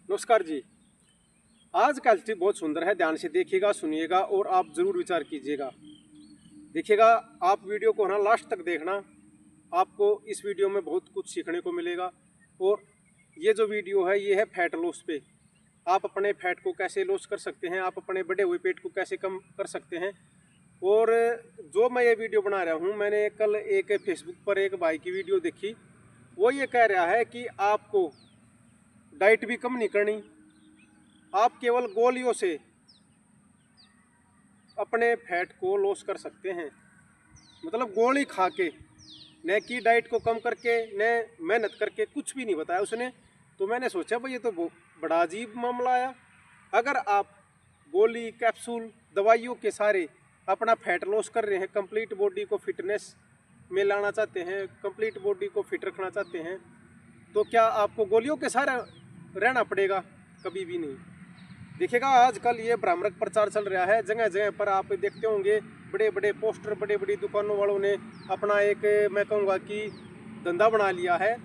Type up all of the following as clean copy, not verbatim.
नमस्कार जी। आज का एल्टी बहुत सुंदर है, ध्यान से देखिएगा, सुनिएगा और आप ज़रूर विचार कीजिएगा। देखिएगा, आप वीडियो को ना लास्ट तक देखना, आपको इस वीडियो में बहुत कुछ सीखने को मिलेगा। और ये जो वीडियो है ये है फैट लॉस पे। आप अपने फैट को कैसे लॉस कर सकते हैं, आप अपने बढ़े हुए पेट को कैसे कम कर सकते हैं। और जो मैं ये वीडियो बना रहा हूँ, मैंने कल एक फेसबुक पर एक भाई की वीडियो देखी। वो ये कह रहा है कि आपको डाइट भी कम नहीं करनी, आप केवल गोलियों से अपने फैट को लॉस कर सकते हैं। मतलब गोली खा के, न कि डाइट को कम करके, न मेहनत करके, कुछ भी नहीं बताया उसने। तो मैंने सोचा भाई ये तो बड़ा अजीब मामला आया। अगर आप गोली, कैप्सूल, दवाइयों के सारे अपना फैट लॉस कर रहे हैं, कंप्लीट बॉडी को फिटनेस में लाना चाहते हैं, कंप्लीट बॉडी को फिट रखना चाहते हैं, तो क्या आपको गोलियों के सारे रहना पड़ेगा? कभी भी नहीं। देखिएगा, आजकल ये भ्रामक प्रचार चल रहा है, जगह जगह पर आप देखते होंगे बड़े बड़े पोस्टर, बड़े बड़ी दुकानों वालों ने अपना एक, मैं कहूँगा कि धंधा बना लिया है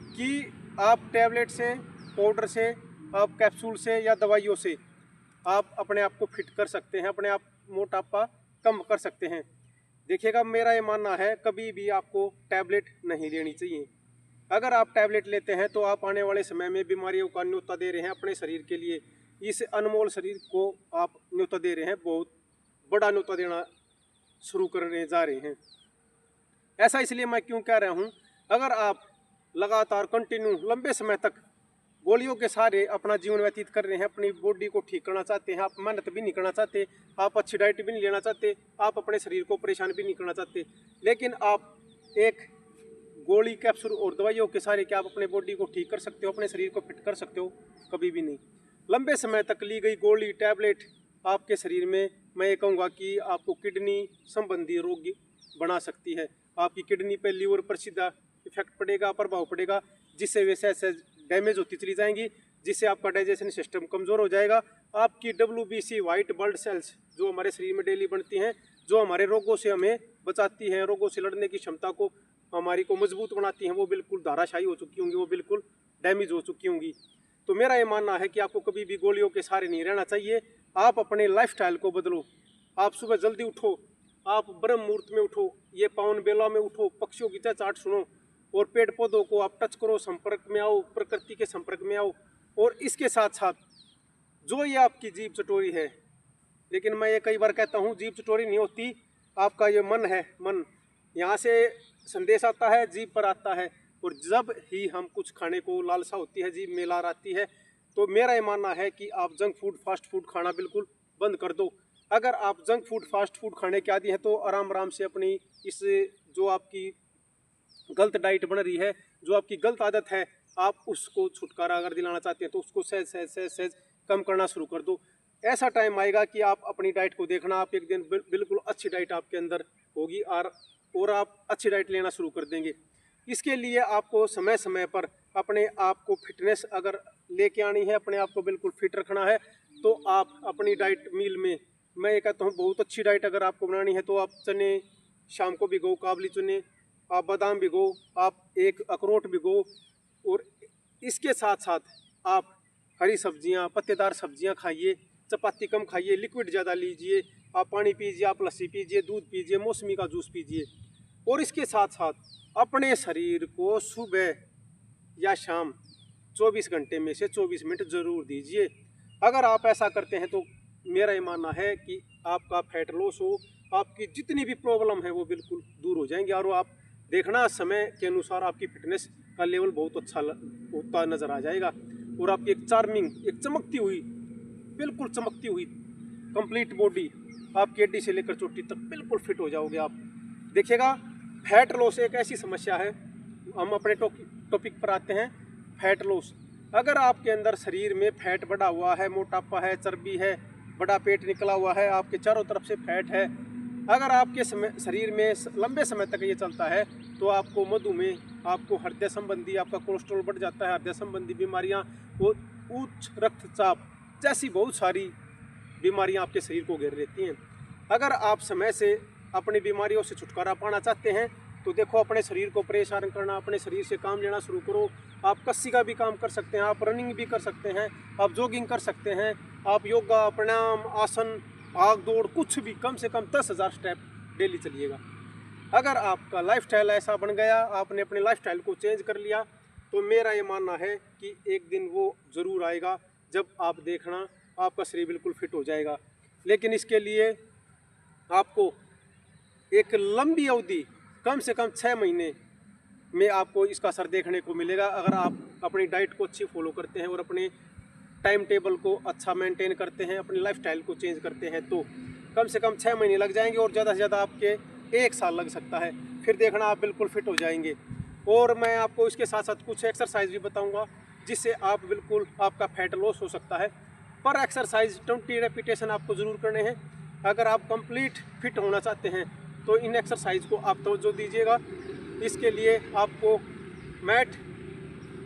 कि आप टैबलेट से, पाउडर से, आप कैप्सूल से या दवाइयों से आप अपने आप को फिट कर सकते हैं, अपने आप मोटापा कम कर सकते हैं। देखिएगा, मेरा ये मानना है कभी भी आपको टैबलेट नहीं लेनी चाहिए। अगर आप टैबलेट लेते हैं तो आप आने वाले समय में बीमारियों का न्योता दे रहे हैं अपने शरीर के लिए। इस अनमोल शरीर को आप न्योता दे रहे हैं, बहुत बड़ा न्योता देना शुरू करने जा रहे हैं। ऐसा इसलिए मैं क्यों कह रहा हूँ, अगर आप लगातार कंटिन्यू लंबे समय तक गोलियों के सहारे अपना जीवन व्यतीत कर रहे हैं, अपनी बॉडी को ठीक करना चाहते हैं, आप मेहनत भी नहीं करना चाहते, आप अच्छी डाइट भी नहीं लेना चाहते, आप अपने शरीर को परेशान भी नहीं करना चाहते, लेकिन आप एक गोली, कैप्सूल और दवाइयों के सहारे क्या आप अपने बॉडी को ठीक कर सकते हो, अपने शरीर को फिट कर सकते हो? कभी भी नहीं। लंबे समय तक ली गई गोली, टैबलेट आपके शरीर में, मैं ये कहूँगा कि आपको किडनी संबंधी रोग बना सकती है। आपकी किडनी पे, लीवर पर सीधा इफेक्ट पड़ेगा, प्रभाव पड़ेगा, जिससे वे सेल्स डैमेज होती चली जाएंगी, जिससे आपका डाइजेशन सिस्टम कमज़ोर हो जाएगा। आपकी WBC वाइट ब्लड सेल्स जो हमारे शरीर में डेली बनती हैं, जो हमारे रोगों से हमें बचाती हैं, रोगों से लड़ने की क्षमता को हमारी को मजबूत बनाती हैं, वो बिल्कुल धाराशायी हो चुकी होंगी, वो बिल्कुल डैमेज हो चुकी होंगी। तो मेरा ये मानना है कि आपको कभी भी गोलियों के सहारे नहीं रहना चाहिए। आप अपने लाइफस्टाइल को बदलो। आप सुबह जल्दी उठो, आप ब्रह्म मुहूर्त में उठो, ये पावन बेला में उठो, पक्षियों की चहचहाट सुनो और पेड़ पौधों को आप टच करो, संपर्क में आओ, प्रकृति के संपर्क में आओ। और इसके साथ साथ जो ये आपकी जीभ चटोरी है, लेकिन मैं ये कई बार कहता हूँ, जीभ चटोरी नहीं होती, आपका ये मन है। मन, यहाँ से संदेश आता है, जीभ पर आता है, और जब ही हम कुछ खाने को लालसा होती है, जीभ में लार आती है, तो मेरा ये मानना है कि आप जंक फूड, फास्ट फूड खाना बिल्कुल बंद कर दो। अगर आप जंक फूड, फास्ट फूड खाने के आदी हैं तो आराम आराम से अपनी इस जो आपकी गलत डाइट बन रही है, जो आपकी गलत आदत है, आप उसको छुटकारा अगर दिलाना चाहते हैं तो उसको सहज सहज सहज सहज कम करना शुरू कर दो। ऐसा टाइम आएगा कि आप अपनी डाइट को देखना, आप एक दिन बिल्कुल अच्छी डाइट आपके अंदर होगी और आप अच्छी डाइट लेना शुरू कर देंगे। इसके लिए आपको समय समय पर अपने आप को फिटनेस अगर लेके आनी है, अपने आप को बिल्कुल फिट रखना है, तो आप अपनी डाइट मील में, मैं ये कहता हूँ बहुत अच्छी डाइट अगर आपको बनानी है तो आप चने शाम को भिगो, काबली चने, आप बादाम भिगो, आप एक अखरोट भिगो, और इसके साथ साथ आप हरी सब्जियां, पत्तेदार सब्जियां खाइए, चपाती कम खाइए, लिक्विड ज़्यादा लीजिए, आप पानी पीजिए, आप लस्सी पीजिए, दूध पीजिए, मौसमी का जूस पीजिए। और इसके साथ साथ अपने शरीर को सुबह या शाम 24 घंटे में से 24 मिनट ज़रूर दीजिए। अगर आप ऐसा करते हैं तो मेरा ये मानना है कि आपका फैट लॉस हो, आपकी जितनी भी प्रॉब्लम है वो बिल्कुल दूर हो जाएंगे। और आप देखना, समय के अनुसार आपकी फिटनेस का लेवल बहुत अच्छा होता नज़र आ जाएगा, और आपकी एक चार्मिंग, एक चमकती हुई, बिल्कुल चमकती हुई कंप्लीट बॉडी, आपकी हड्डी से लेकर चोटी तक बिल्कुल फिट हो जाओगे आप। देखिएगा, फैट लॉस एक ऐसी समस्या है। हम अपने टॉपिक पर आते हैं, फैट लॉस। अगर आपके अंदर शरीर में फैट बढ़ा हुआ है, मोटापा है, चर्बी है, बड़ा पेट निकला हुआ है, आपके चारों तरफ से फैट है, अगर आपके शरीर में लंबे समय तक ये चलता है तो आपको मधुमेह, आपको हृदय संबंधी, आपका कोलेस्ट्रॉल बढ़ जाता है, हृदय संबंधी बीमारियां और उच्च रक्तचाप जैसी बहुत सारी बीमारियां आपके शरीर को घेर लेती हैं। अगर आप समय से अपनी बीमारियों से छुटकारा पाना चाहते हैं तो देखो, अपने शरीर को परेशान करना, अपने शरीर से काम लेना शुरू करो। आप कस्सी का भी काम कर सकते हैं, आप रनिंग भी कर सकते हैं, आप जॉगिंग कर सकते हैं, आप योगा, प्राणायाम, आसन, भाग दौड़, कुछ भी, कम से कम 10,000 स्टेप डेली चलिएगा। अगर आपका लाइफस्टाइल ऐसा बन गया, आपने अपने लाइफस्टाइल को चेंज कर लिया, तो मेरा ये मानना है कि एक दिन वो ज़रूर आएगा जब आप देखना आपका शरीर बिल्कुल फिट हो जाएगा। लेकिन इसके लिए आपको एक लंबी अवधि, कम से कम 6 महीने में आपको इसका असर देखने को मिलेगा। अगर आप अपनी डाइट को अच्छी फॉलो करते हैं और अपने टाइम टेबल को अच्छा मेंटेन करते हैं, अपनी लाइफस्टाइल को चेंज करते हैं, तो कम से कम 6 महीने लग जाएंगे और ज़्यादा से ज़्यादा आपके 1 साल लग सकता है। फिर देखना आप बिल्कुल फिट हो जाएंगे। और मैं आपको इसके साथ साथ कुछ एक्सरसाइज भी बताऊंगा जिससे आप बिल्कुल, आपका फैट लॉस हो सकता है। पर एक्सरसाइज 20 रेपिटेशन आपको ज़रूर करने हैं। अगर आप कंप्लीट फिट होना चाहते हैं तो इन एक्सरसाइज को आप तवज्जो दीजिएगा। इसके लिए आपको मैट,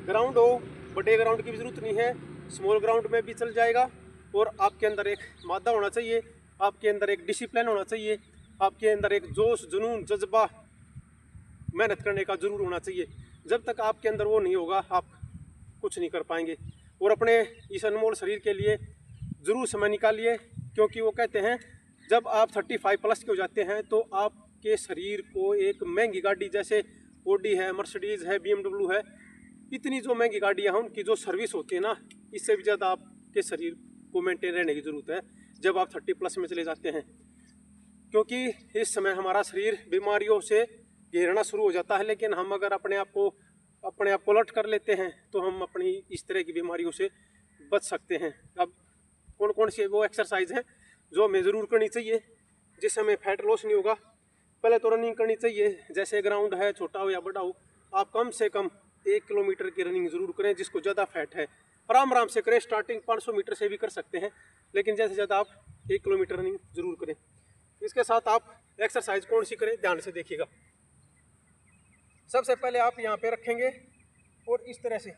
ग्राउंड हो, बड़े ग्राउंड की भी ज़रूरत नहीं है, स्मॉल ग्राउंड में भी चल जाएगा। और आपके अंदर एक मादा होना चाहिए, आपके अंदर एक डिसिप्लिन होना चाहिए, आपके अंदर एक जोश, जुनून, जज्बा, मेहनत करने का ज़रूर होना चाहिए। जब तक आपके अंदर वो नहीं होगा, आप कुछ नहीं कर पाएंगे। और अपने इस अनमोल शरीर के लिए ज़रूर समय निकालिए, क्योंकि वो कहते हैं जब आप 35+ के हो जाते हैं तो आपके शरीर को एक महंगी गाड़ी, जैसे ऑडी है, मर्सिडीज़ है, BMW है, इतनी जो महंगी गाड़ियाँ हैं उनकी जो सर्विस होती है ना, इससे भी ज़्यादा आपके शरीर को मेंटेन रहने की ज़रूरत है जब आप 30+ में चले जाते हैं। क्योंकि इस समय हमारा शरीर बीमारियों से घेरना शुरू हो जाता है, लेकिन हम अगर अपने आप को अलर्ट कर लेते हैं तो हम अपनी इस तरह की बीमारियों से बच सकते हैं। अब कौन कौन सी वो एक्सरसाइज हैं जो हमें ज़रूर करनी चाहिए जिससे हमें फैट लॉस नहीं होगा? पहले तो रनिंग करनी चाहिए, जैसे ग्राउंड है, छोटा हो या बड़ा हो, आप कम से कम 1 किलोमीटर की रनिंग ज़रूर करें। जिसको ज़्यादा फैट है आराम आराम से करें, स्टार्टिंग 500 मीटर से भी कर सकते हैं, लेकिन ज़्यादा से ज़्यादा आप 1 किलोमीटर रनिंग ज़रूर करें। इसके साथ आप एक्सरसाइज कौन सी करें, ध्यान से देखिएगा। सबसे पहले आप यहाँ पे रखेंगे और इस तरह से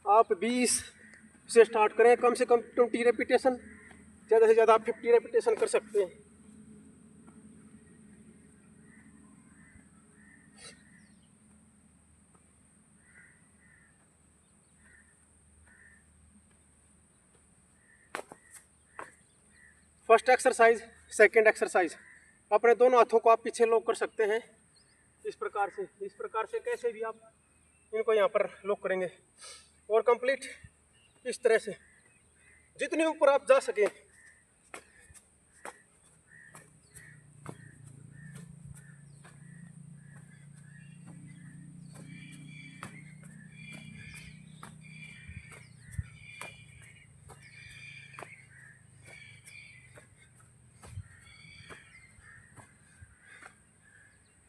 आप 20 से स्टार्ट करें, कम से कम 20 रेपिटेशन, ज़्यादा से ज़्यादा आप 50 रेपिटेशन कर सकते हैं। फर्स्ट एक्सरसाइज, सेकंड एक्सरसाइज, अपने दोनों हाथों को आप पीछे लॉक कर सकते हैं इस प्रकार से कैसे भी आप इनको यहाँ पर लॉक करेंगे और कंप्लीट इस तरह से जितने ऊपर आप जा सकें।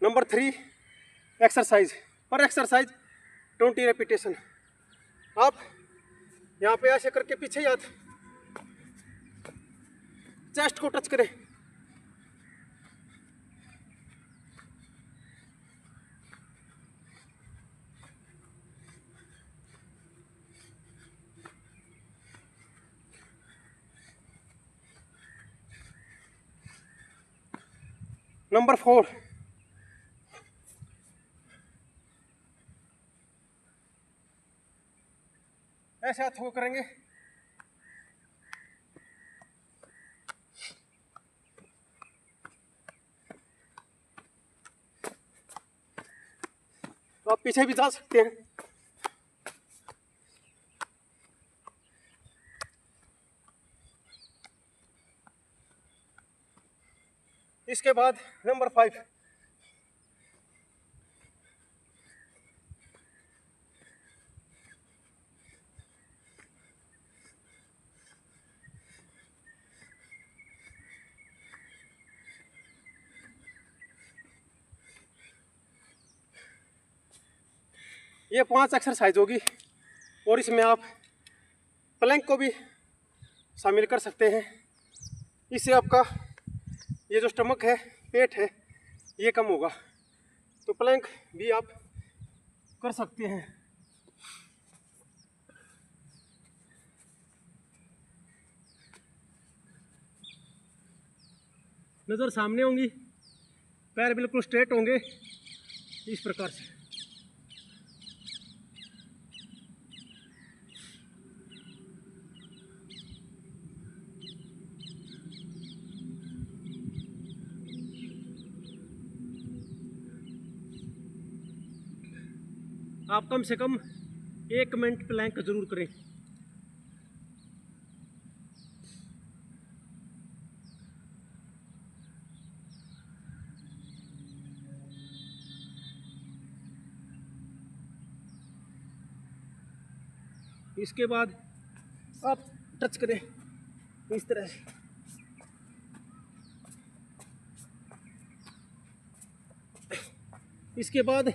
नंबर 3 एक्सरसाइज, पर एक्सरसाइज 20 रेपिटेशन। आप यहाँ पे ऐसे करके पीछे हाथ चेस्ट को टच करें। नंबर 4 ऐसे हाथों को करेंगे, तो आप पीछे भी जा सकते हैं। इसके बाद नंबर 5 ये 5 एक्सरसाइज होगी और इसमें आप प्लैंक को भी शामिल कर सकते हैं। इससे आपका ये जो स्टमक है, पेट है, ये कम होगा, तो प्लैंक भी आप कर सकते हैं। नज़र सामने होंगी, पैर बिल्कुल स्ट्रेट होंगे इस प्रकार से। आप कम से कम 1 मिनट प्लैंक जरूर करें। इसके बाद आप टच करें इस तरह से। इसके बाद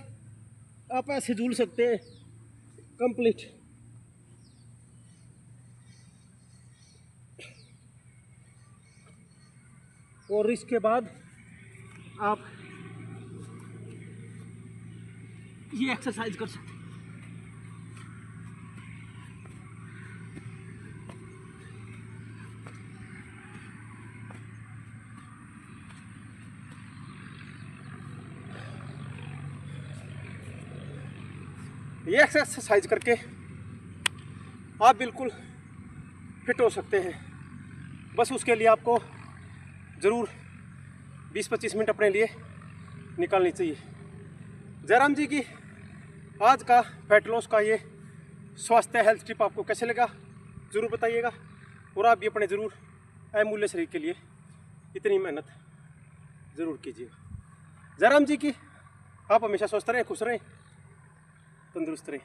आप ऐसे झूल सकते हैं कंप्लीट। और इसके बाद आप ये एक्सरसाइज कर सकते हैं। ये एक्सरसाइज करके आप बिल्कुल फिट हो सकते हैं। बस उसके लिए आपको ज़रूर 20-25 मिनट अपने लिए निकालनी चाहिए। जयराम जी की आज का फैट लॉस का ये स्वास्थ्य हेल्थ टिप आपको कैसे लगा ज़रूर बताइएगा। और आप भी अपने ज़रूर अमूल्य शरीर के लिए इतनी मेहनत ज़रूर कीजिएगा। जयराम जी की आप हमेशा स्वस्थ रहें, खुश रहें, तंदुरुस्त रहें।